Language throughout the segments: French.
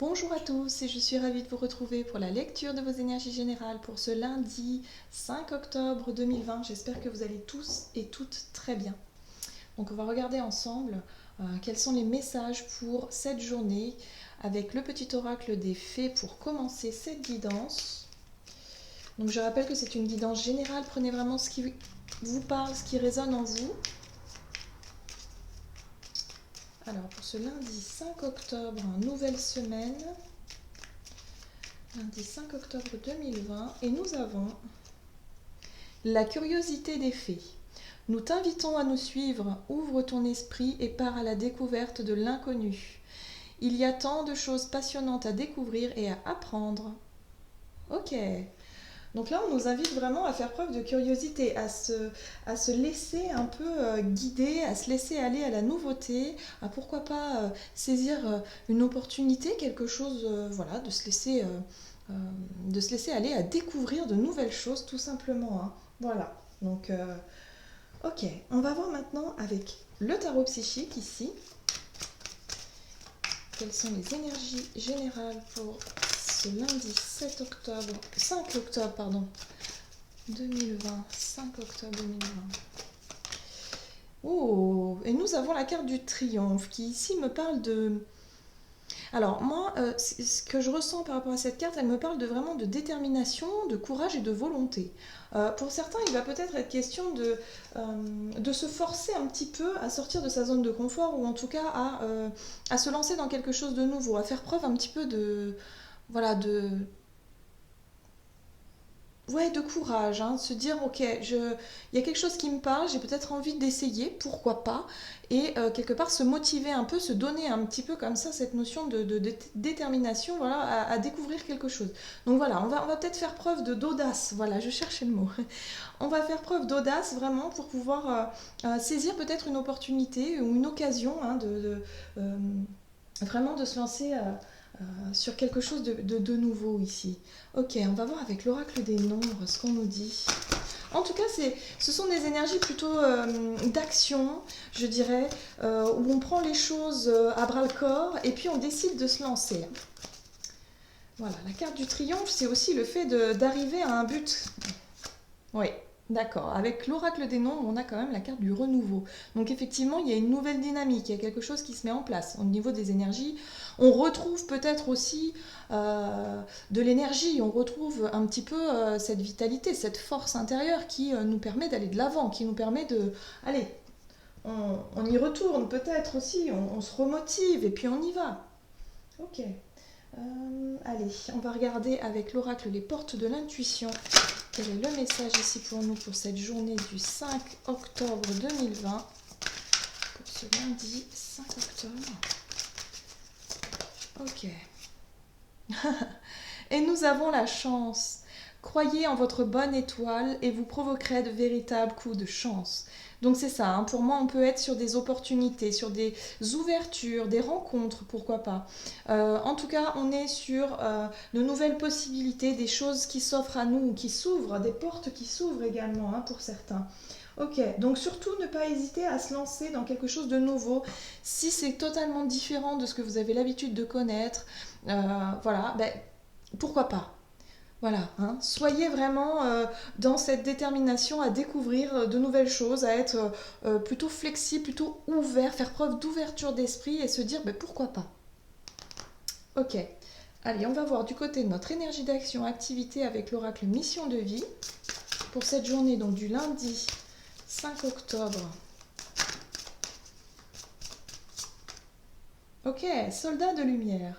Bonjour à tous et je suis ravie de vous retrouver pour la lecture de vos énergies générales pour ce lundi 5 octobre 2020. J'espère que vous allez tous et toutes très bien. Donc on va regarder ensemble quels sont les messages pour cette journée avec le petit oracle des fées pour commencer cette guidance. Donc je rappelle que c'est une guidance générale, prenez vraiment ce qui vous parle, ce qui résonne en vous. Alors pour ce lundi 5 octobre, nouvelle semaine, lundi 5 octobre 2020, et nous avons la curiosité des fées. Nous t'invitons à nous suivre, ouvre ton esprit et pars à la découverte de l'inconnu. Il y a tant de choses passionnantes à découvrir et à apprendre. Ok. Donc là, on nous invite vraiment à faire preuve de curiosité, à se laisser un peu guider, à se laisser aller à la nouveauté, à pourquoi pas saisir une opportunité, quelque chose, voilà, euh, de se laisser aller à découvrir de nouvelles choses, tout simplement, hein. Voilà. Donc, ok, on va voir maintenant avec le tarot psychique ici. Quelles sont les énergies générales pour ce lundi 7 octobre, 5 octobre, pardon, 2020, 5 octobre 2020. Oh, et nous avons la carte du triomphe qui ici me parle de... Alors moi, ce que je ressens par rapport à cette carte, elle me parle de vraiment de détermination, de courage et de volonté. Pour certains, il va peut-être être question de se forcer un petit peu à sortir de sa zone de confort ou en tout cas à se lancer dans quelque chose de nouveau, à faire preuve un petit peu de... Voilà, ouais, de courage, hein, de se dire ok, il y a quelque chose qui me parle, j'ai peut-être envie d'essayer, pourquoi pas, et quelque part se motiver un peu, se donner un petit peu comme ça cette notion de détermination, voilà, à découvrir quelque chose. Donc voilà, on va peut-être faire preuve d'audace, voilà, je cherchais le mot. On va faire preuve d'audace vraiment pour pouvoir saisir peut-être une opportunité ou une occasion, hein, euh, vraiment de se lancer sur quelque chose de nouveau ici. Ok, on va voir avec l'oracle des nombres ce qu'on nous dit. En tout cas, ce sont des énergies plutôt d'action, je dirais, où on prend les choses à bras le corps et puis on décide de se lancer. Voilà, la carte du triomphe, c'est aussi le fait d'arriver à un but. Oui, d'accord. Avec l'oracle des nombres, on a quand même la carte du renouveau. Donc effectivement, il y a une nouvelle dynamique, il y a quelque chose qui se met en place. Au niveau des énergies, on retrouve peut-être aussi de l'énergie, on retrouve un petit peu cette vitalité, cette force intérieure qui nous permet d'aller de l'avant, qui nous permet de... Allez, on y retourne peut-être aussi, on se remotive et puis on y va. Ok. Allez, on va regarder avec l'oracle les portes de l'intuition. Quel est le message ici pour nous pour cette journée du 5 octobre 2020? Pour ce lundi 5 octobre. Ok. Et nous avons la chance. Croyez en votre bonne étoile et vous provoquerez de véritables coups de chance. Donc c'est ça, hein. Pour moi on peut être sur des opportunités, sur des ouvertures, des rencontres, pourquoi pas. En tout cas on est sur de nouvelles possibilités, des choses qui s'offrent à nous, qui s'ouvrent, des portes qui s'ouvrent également, hein, pour certains. Ok, donc surtout ne pas hésiter à se lancer dans quelque chose de nouveau. Si c'est totalement différent de ce que vous avez l'habitude de connaître, voilà, ben, pourquoi pas. Voilà, hein. Soyez vraiment dans cette détermination à découvrir de nouvelles choses, à être plutôt flexible, plutôt ouvert, faire preuve d'ouverture d'esprit et se dire ben, pourquoi pas. Ok, allez, on va voir du côté de notre énergie d'action, activité avec l'oracle mission de vie pour cette journée donc du lundi 5 octobre. Ok, soldat de lumière.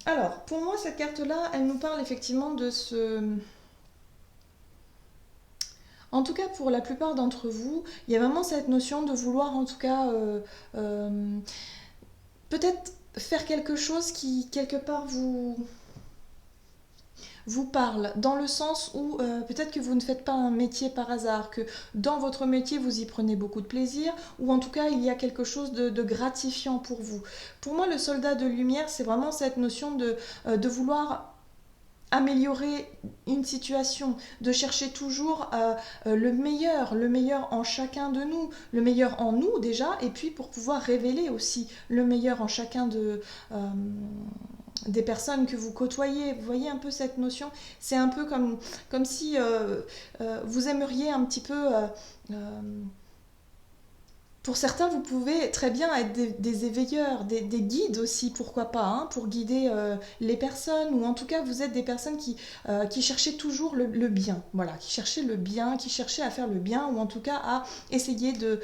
Alors, pour moi, cette carte-là, elle nous parle effectivement de ce... En tout cas, pour la plupart d'entre vous, il y a vraiment cette notion de vouloir, en tout cas, peut-être faire quelque chose qui, quelque part, vous parle, dans le sens où peut-être que vous ne faites pas un métier par hasard, que dans votre métier vous y prenez beaucoup de plaisir, ou en tout cas il y a quelque chose de gratifiant pour vous. Pour moi, le soldat de lumière, c'est vraiment cette notion de vouloir améliorer une situation, de chercher toujours le meilleur en chacun de nous, le meilleur en nous déjà, et puis pour pouvoir révéler aussi le meilleur en chacun des personnes que vous côtoyez. Vous voyez un peu cette notion? C'est un peu comme si vous aimeriez un petit peu... pour certains, vous pouvez très bien être des éveilleurs, des guides aussi, pourquoi pas, hein, pour guider les personnes, ou en tout cas, vous êtes des personnes qui cherchaient toujours le bien, voilà, qui cherchaient le bien, qui cherchaient à faire le bien, ou en tout cas à essayer de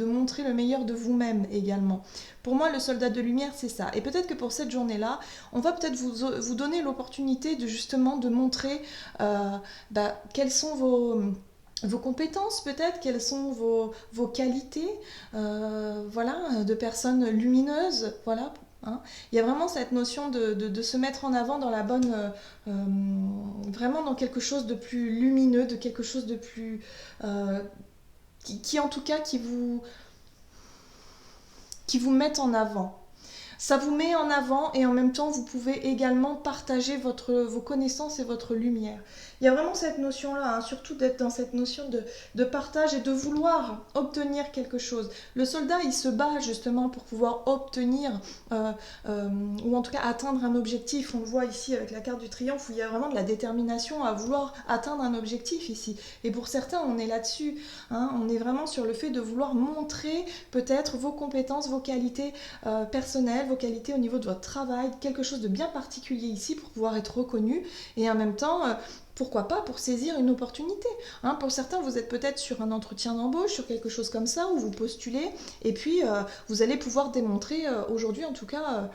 montrer le meilleur de vous-même également. Pour moi, le soldat de lumière, c'est ça. Et peut-être que pour cette journée-là, on va peut-être vous donner l'opportunité de justement de montrer quels sont vos compétences peut-être, quelles sont vos qualités, voilà, de personnes lumineuses, voilà. Hein. Il y a vraiment cette notion de se mettre en avant dans la bonne, vraiment dans quelque chose de plus lumineux, de quelque chose de plus, qui en tout cas qui vous met en avant. Ça vous met en avant et en même temps vous pouvez également partager vos connaissances et votre lumière. Il y a vraiment cette notion-là, hein, surtout d'être dans cette notion de partage et de vouloir obtenir quelque chose. Le soldat, il se bat justement pour pouvoir obtenir, ou en tout cas atteindre un objectif. On le voit ici avec la carte du triomphe, où il y a vraiment de la détermination à vouloir atteindre un objectif ici. Et pour certains, on est là-dessus. Hein, on est vraiment sur le fait de vouloir montrer peut-être vos compétences, vos qualités personnelles, vos qualités au niveau de votre travail, quelque chose de bien particulier ici pour pouvoir être reconnu. Et en même temps... pourquoi pas pour saisir une opportunité, hein. Pour certains, vous êtes peut-être sur un entretien d'embauche, sur quelque chose comme ça, où vous postulez, et puis vous allez pouvoir démontrer aujourd'hui, en tout cas,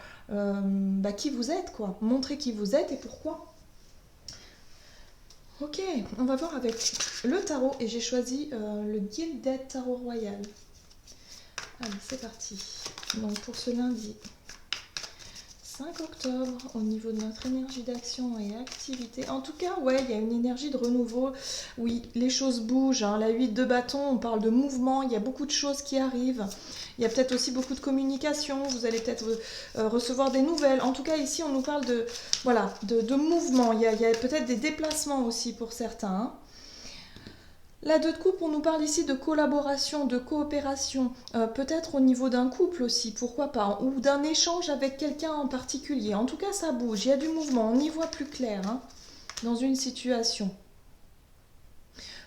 qui vous êtes, quoi. Montrer qui vous êtes et pourquoi. Ok, on va voir avec le tarot, et j'ai choisi le Gilded Tarot Royal. Allez, c'est parti. Donc pour ce lundi 5 octobre, au niveau de notre énergie d'action et activité. En tout cas, ouais, il y a une énergie de renouveau. Oui, les choses bougent. Hein. La 8 de bâton, on parle de mouvement. Il y a beaucoup de choses qui arrivent. Il y a peut-être aussi beaucoup de communication. Vous allez peut-être recevoir des nouvelles. En tout cas, ici, on nous parle de mouvement. Il y a peut-être des déplacements aussi pour certains. Hein. La 2 de coupe, on nous parle ici de collaboration, de coopération, peut-être au niveau d'un couple aussi, pourquoi pas, ou d'un échange avec quelqu'un en particulier. En tout cas, ça bouge, il y a du mouvement, on y voit plus clair hein, dans une situation.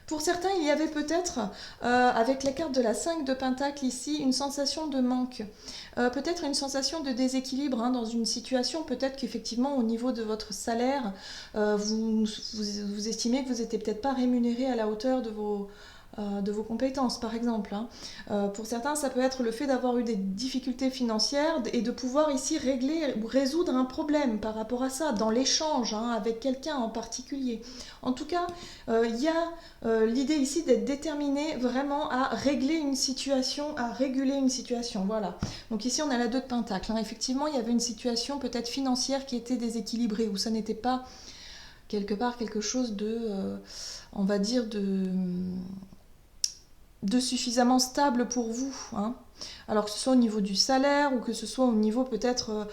Pour certains, il y avait peut-être, avec la carte de la 5 de Pentacle ici, une sensation de manque. Peut-être une sensation de déséquilibre hein, dans une situation. Peut-être qu'effectivement, au niveau de votre salaire, vous estimez que vous n'étiez peut-être pas rémunéré à la hauteur de vos compétences, par exemple. Hein. Pour certains, ça peut être le fait d'avoir eu des difficultés financières et de pouvoir ici régler ou résoudre un problème par rapport à ça, dans l'échange hein, avec quelqu'un en particulier. En tout cas, il y a l'idée ici d'être déterminé vraiment à régler une situation, à réguler une situation. Voilà. Donc ici, on a la 2 de Pentacle. Hein. Effectivement, il y avait une situation peut-être financière qui était déséquilibrée, où ça n'était pas quelque part quelque chose de, on va dire, de suffisamment stable pour vous. Hein. Alors que ce soit au niveau du salaire ou que ce soit au niveau peut-être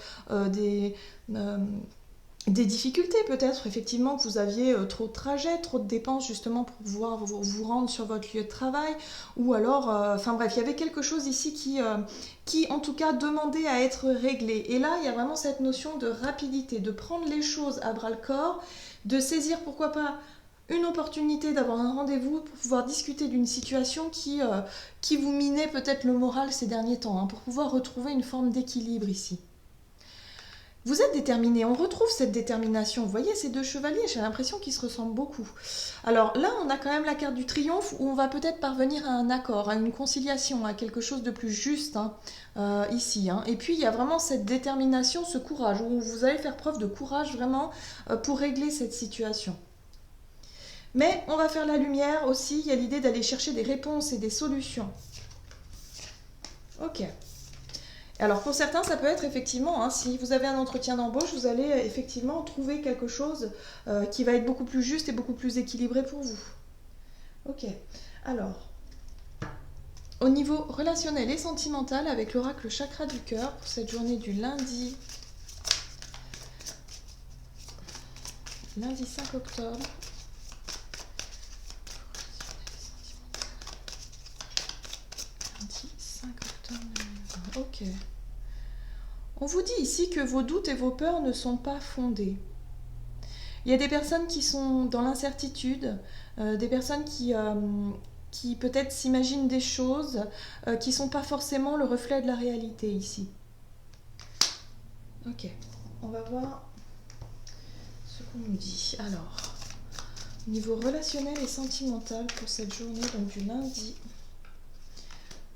des difficultés peut-être, effectivement, que vous aviez trop de trajets, trop de dépenses justement pour pouvoir vous rendre sur votre lieu de travail, ou alors, enfin bref, il y avait quelque chose ici qui en tout cas demandait à être réglé. Et là, il y a vraiment cette notion de rapidité, de prendre les choses à bras-le-corps, de saisir pourquoi pas une opportunité d'avoir un rendez-vous pour pouvoir discuter d'une situation qui vous minait peut-être le moral ces derniers temps, hein, pour pouvoir retrouver une forme d'équilibre ici. Vous êtes déterminé, on retrouve cette détermination. Vous voyez ces 2 chevaliers, j'ai l'impression qu'ils se ressemblent beaucoup. Alors là, on a quand même la carte du triomphe où on va peut-être parvenir à un accord, à une conciliation, à quelque chose de plus juste hein, ici. Hein. Et puis il y a vraiment cette détermination, ce courage, où vous allez faire preuve de courage vraiment pour régler cette situation. Mais on va faire la lumière aussi, il y a l'idée d'aller chercher des réponses et des solutions. Ok. Alors pour certains, ça peut être effectivement, hein, si vous avez un entretien d'embauche, vous allez effectivement trouver quelque chose qui va être beaucoup plus juste et beaucoup plus équilibré pour vous. Ok. Alors, au niveau relationnel et sentimental, avec l'oracle chakra du cœur, pour cette journée du lundi Lundi 5 octobre. Lundi 5 octobre 2020. Ok. On vous dit ici que vos doutes et vos peurs ne sont pas fondés. Il y a des personnes qui sont dans l'incertitude, des personnes qui peut-être s'imaginent des choses qui ne sont pas forcément le reflet de la réalité ici. Ok, on va voir ce qu'on nous dit. Alors, niveau relationnel et sentimental pour cette journée, donc du lundi,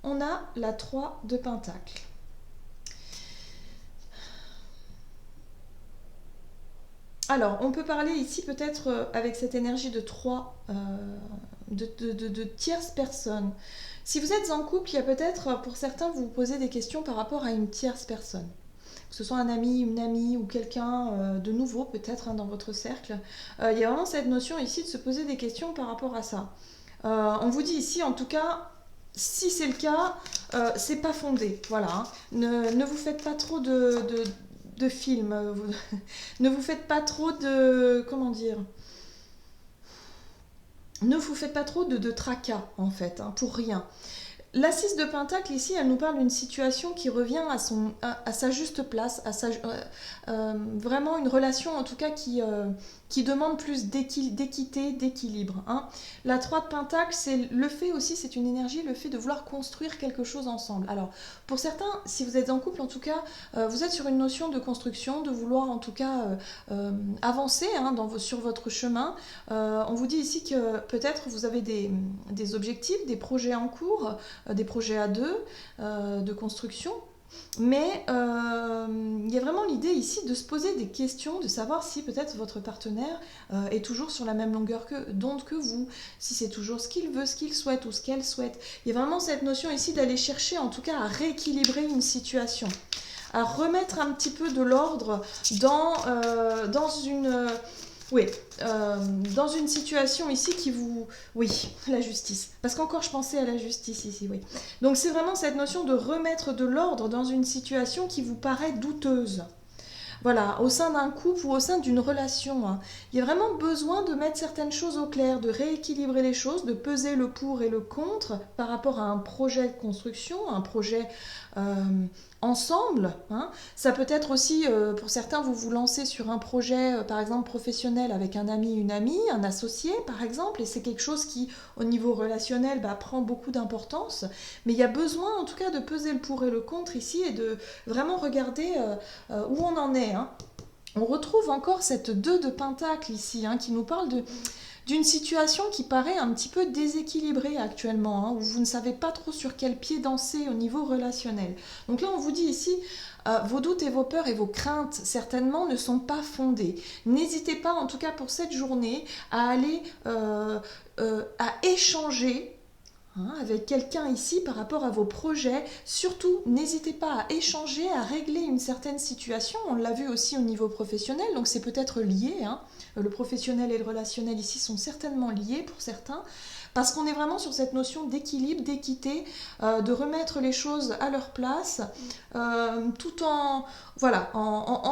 on a la 3 de Pentacle. Alors, on peut parler ici peut-être avec cette énergie de 3, de tierces personnes. Si vous êtes en couple, il y a peut-être, pour certains, vous vous posez des questions par rapport à une tierce personne. Que ce soit un ami, une amie ou quelqu'un de nouveau peut-être dans votre cercle. Il y a vraiment cette notion ici de se poser des questions par rapport à ça. On vous dit ici, en tout cas, si c'est le cas, c'est pas fondé. Voilà. Hein. Ne vous faites pas trop de films. Ne vous faites pas trop de... Comment dire ? Ne vous faites pas trop de tracas, en fait, pour rien. La 6 de Pentacle, ici, elle nous parle d'une situation qui revient à sa juste place, vraiment une relation, en tout cas, qui demande plus d'équité, d'équilibre. Hein. La 3 de Pentacle, c'est le fait aussi, c'est une énergie, le fait de vouloir construire quelque chose ensemble. Alors, pour certains, si vous êtes en couple, en tout cas, vous êtes sur une notion de construction, de vouloir, en tout cas, avancer sur votre chemin. On vous dit ici que peut-être vous avez des objectifs, des projets en cours, des projets à deux, de construction. Mais il y a vraiment l'idée ici de se poser des questions, de savoir si peut-être votre partenaire est toujours sur la même longueur d'onde que vous, si c'est toujours ce qu'il veut, ce qu'il souhaite ou ce qu'elle souhaite. Il y a vraiment cette notion ici d'aller chercher en tout cas à rééquilibrer une situation, à remettre un petit peu de l'ordre dans une... Oui, dans une situation ici qui vous... Oui, la justice. Parce qu'encore je pensais à la justice ici, oui. Donc c'est vraiment cette notion de remettre de l'ordre dans une situation qui vous paraît douteuse. Voilà, au sein d'un couple ou au sein d'une relation. Hein. Il y a vraiment besoin de mettre certaines choses au clair, de rééquilibrer les choses, de peser le pour et le contre par rapport à un projet de construction, un projet ensemble. Hein. Ça peut être aussi, pour certains, vous vous lancez sur un projet, par exemple, professionnel avec un ami, une amie, un associé, par exemple, et c'est quelque chose qui, au niveau relationnel, prend beaucoup d'importance. Mais il y a besoin, en tout cas, de peser le pour et le contre ici et de vraiment regarder où on en est. Hein. On retrouve encore cette 2 de Pentacle ici, qui nous parle d'une situation qui paraît un petit peu déséquilibrée actuellement, où vous ne savez pas trop sur quel pied danser au niveau relationnel. Donc là, on vous dit ici, vos doutes et vos peurs et vos craintes, certainement, ne sont pas fondées. N'hésitez pas, en tout cas pour cette journée, à aller à échanger avec quelqu'un ici par rapport à vos projets. Surtout, n'hésitez pas à échanger, à régler une certaine situation. On l'a vu aussi au niveau professionnel, donc c'est peut-être lié. Le professionnel et le relationnel ici sont certainement liés pour certains, parce qu'on est vraiment sur cette notion d'équilibre, d'équité, de remettre les choses à leur place, tout en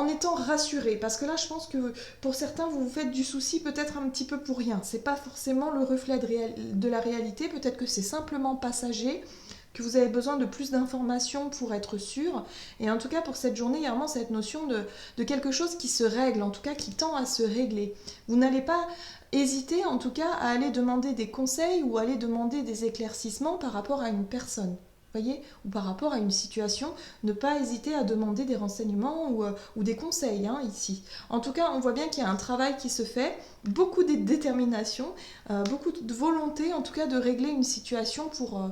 étant rassuré. Parce que là, je pense que pour certains, vous vous faites du souci peut-être un petit peu pour rien. C'est pas forcément le reflet de la réalité. Peut-être que c'est simplement passager, que vous avez besoin de plus d'informations pour être sûr. Et en tout cas, pour cette journée, il y a vraiment cette notion de quelque chose qui se règle, en tout cas qui tend à se régler. Vous n'allez pas hésiter, en tout cas, à aller demander des conseils ou aller demander des éclaircissements par rapport à une personne. Voyez, ou par rapport à une situation, ne pas hésiter à demander des renseignements ou des conseils ici. En tout cas, on voit bien qu'il y a un travail qui se fait, beaucoup de détermination, beaucoup de volonté, en tout cas, de régler une situation pour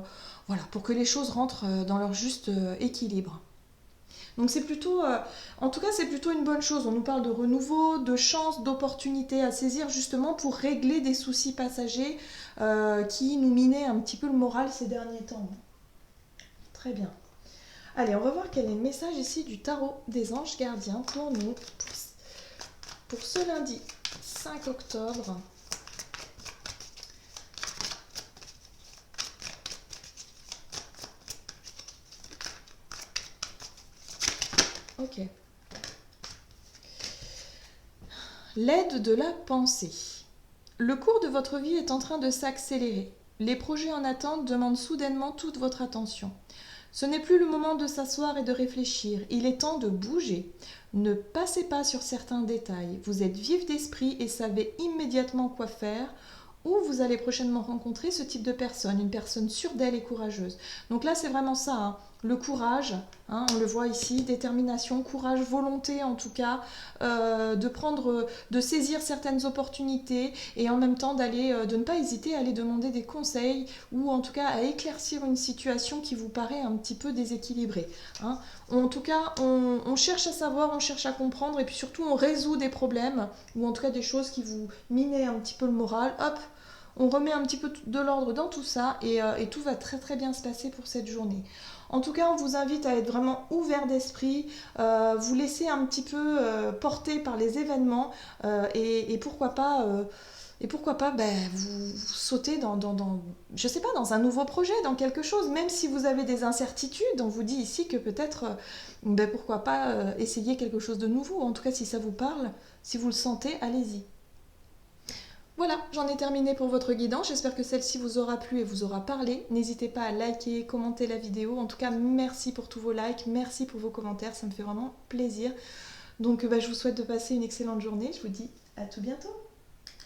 que les choses rentrent dans leur juste équilibre. Donc c'est plutôt, en tout cas c'est plutôt une bonne chose. On nous parle de renouveau, de chance, d'opportunités à saisir justement pour régler des soucis passagers qui nous minaient un petit peu le moral ces derniers temps. Très bien. Allez, on va voir quel est le message ici du tarot des anges gardiens pour nous pour ce lundi 5 octobre. Ok. L'aide de la pensée. Le cours de votre vie est en train de s'accélérer. Les projets en attente demandent soudainement toute votre attention. Ce n'est plus le moment de s'asseoir et de réfléchir, il est temps de bouger. Ne passez pas sur certains détails, vous êtes vif d'esprit et savez immédiatement quoi faire, ou vous allez prochainement rencontrer ce type de personne, une personne sûre d'elle et courageuse. Donc là c'est vraiment ça, hein. Le courage, hein, on le voit ici, détermination, courage, volonté en tout cas, de saisir certaines opportunités et en même temps de ne pas hésiter à aller demander des conseils ou en tout cas à éclaircir une situation qui vous paraît un petit peu déséquilibrée, hein. En tout cas, on cherche à savoir, on cherche à comprendre et puis surtout on résout des problèmes ou en tout cas des choses qui vous minaient un petit peu le moral. Hop, on remet un petit peu de l'ordre dans tout ça et tout va très très bien se passer pour cette journée. En tout cas, on vous invite à être vraiment ouvert d'esprit, vous laisser un petit peu porter par les événements et pourquoi pas, vous sauter je sais pas, dans un nouveau projet, dans quelque chose, même si vous avez des incertitudes, on vous dit ici que peut-être, pourquoi pas essayer quelque chose de nouveau, en tout cas si ça vous parle, si vous le sentez, allez-y. Voilà, j'en ai terminé pour votre guidance. J'espère que celle-ci vous aura plu et vous aura parlé. N'hésitez pas à liker, commenter la vidéo. En tout cas, merci pour tous vos likes, merci pour vos commentaires, ça me fait vraiment plaisir. Donc je vous souhaite de passer une excellente journée. Je vous dis à tout bientôt.